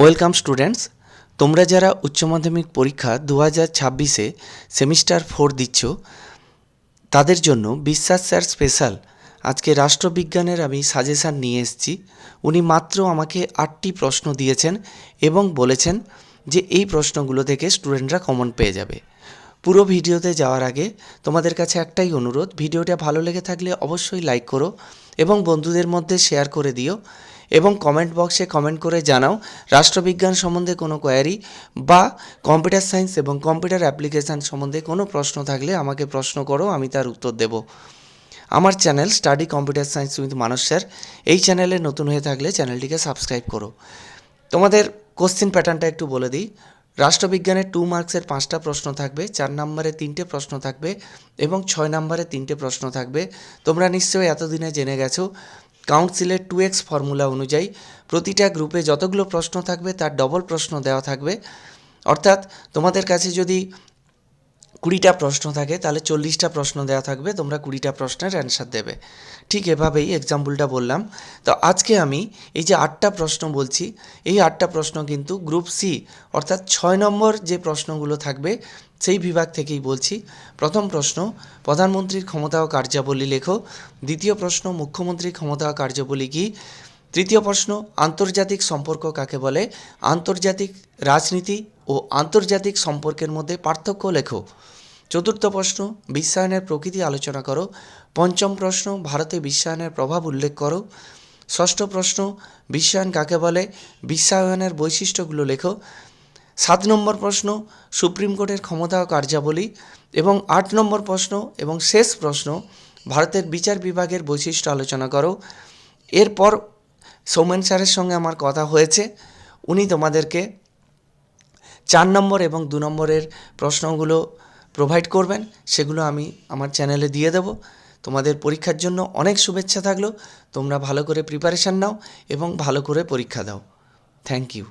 Welcome students, তোমরা যারা উচ্চ মাধ্যমিক পরীক্ষা 2026-এ সেমিস্টার 4 দিচ্ছ তাদের জন্য বিশ্বাস স্যার স্পেশাল আজকে রাষ্ট্রবিজ্ঞানের আমি সাজেশান নিয়ে এসেছি। উনি মাত্র আমাকে 8টি প্রশ্ন দিয়েছেন এবং বলেছেন যে এই প্রশ্নগুলো থেকে স্টুডেন্টরা কমন পেয়ে যাবে। পুরো ভিডিওতে যাওয়ার আগে তোমাদের কাছে একটাই অনুরোধ, ভিডিওটা ভালো লেগে থাকলে অবশ্যই লাইক করো এবং বন্ধুদের মধ্যে শেয়ার করে দিও এবং কমেন্ট বক্সে কমেন্ট করে জানাও রাষ্ট্রবিজ্ঞান সম্বন্ধে কোনো কোয়ারি বা কম্পিউটার সায়েন্স এবং কম্পিউটার অ্যাপ্লিকেশান সম্বন্ধে কোনো প্রশ্ন থাকলে আমাকে প্রশ্ন করো, আমি তার উত্তর দেব। আমার channel study computer science with Manas sir, এই চ্যানেলে নতুন হয়ে থাকলে চ্যানেলটিকে সাবস্ক্রাইব করো। তোমাদের কোশ্চেন প্যাটার্নটা একটু বলে দিই। রাষ্ট্রবিজ্ঞানের 2 মার্কসের 5টা প্রশ্ন থাকবে, 4 নম্বরে 3টে প্রশ্ন থাকবে এবং 6 নম্বরে 3টে প্রশ্ন থাকবে। তোমরা নিশ্চয়ই এতদিনে জেনে গেছো কাউন্সিলের 2x ফর্মুলা অনুযায়ী প্রতিটা গ্রুপে যতগুলো প্রশ্ন থাকবে তার ডবল প্রশ্ন দেওয়া থাকবে। অর্থাৎ তোমাদের কাছে যদি 20টা প্রশ্ন থাকে তাহলে 40টা প্রশ্ন দেওয়া থাকবে, তোমরা 20টা প্রশ্নের অ্যান্সার দেবে। ঠিক এভাবেই এক্সাম্পলটা বললাম। তো আজকে আমি এই যে 8টা প্রশ্ন বলছি, এই 8টা প্রশ্ন কিন্তু গ্রুপ সি অর্থাৎ 6 নম্বর যে প্রশ্নগুলো থাকবে সেই বিভাগ থেকেই বলছি। প্রথম প্রশ্ন, প্রধানমন্ত্রীর ক্ষমতা ও কার্যাবলী লেখো। দ্বিতীয় প্রশ্ন, মুখ্যমন্ত্রীর ক্ষমতা ও কার্যাবলী কী? তৃতীয় প্রশ্ন, আন্তর্জাতিক সম্পর্ক কাকে বলে? আন্তর্জাতিক রাজনীতি ও আন্তর্জাতিক সম্পর্কের মধ্যে পার্থক্য লেখো। চতুর্থ প্রশ্ন, বিশ্বায়নের প্রকৃতি আলোচনা করো। পঞ্চম প্রশ্ন, ভারতে বিশ্বায়নের প্রভাব উল্লেখ করো। ষষ্ঠ প্রশ্ন, বিশ্বায়ন কাকে বলে? বিশ্বায়নের বৈশিষ্ট্যগুলো লেখো। 7 নম্বর প্রশ্ন, সুপ্রিম কোর্টের ক্ষমতা ও কার্যাবলী। এবং 8 নম্বর প্রশ্ন এবং শেষ প্রশ্ন, ভারতের বিচার বিভাগের বৈশিষ্ট্য আলোচনা করো। এরপর সৌমেন স্যারের সঙ্গে আমার কথা হয়েছে, উনি তোমাদেরকে 4 নম্বর এবং 2 নম্বরের প্রশ্নগুলো প্রোভাইড করবেন, সেগুলো আমি আমার চ্যানেলে দিয়ে দেব। তোমাদের পরীক্ষার জন্য অনেক শুভেচ্ছা থাকলো। তোমরা ভালো করে প্রিপারেশান নাও এবং ভালো করে পরীক্ষা দাও। Thank you.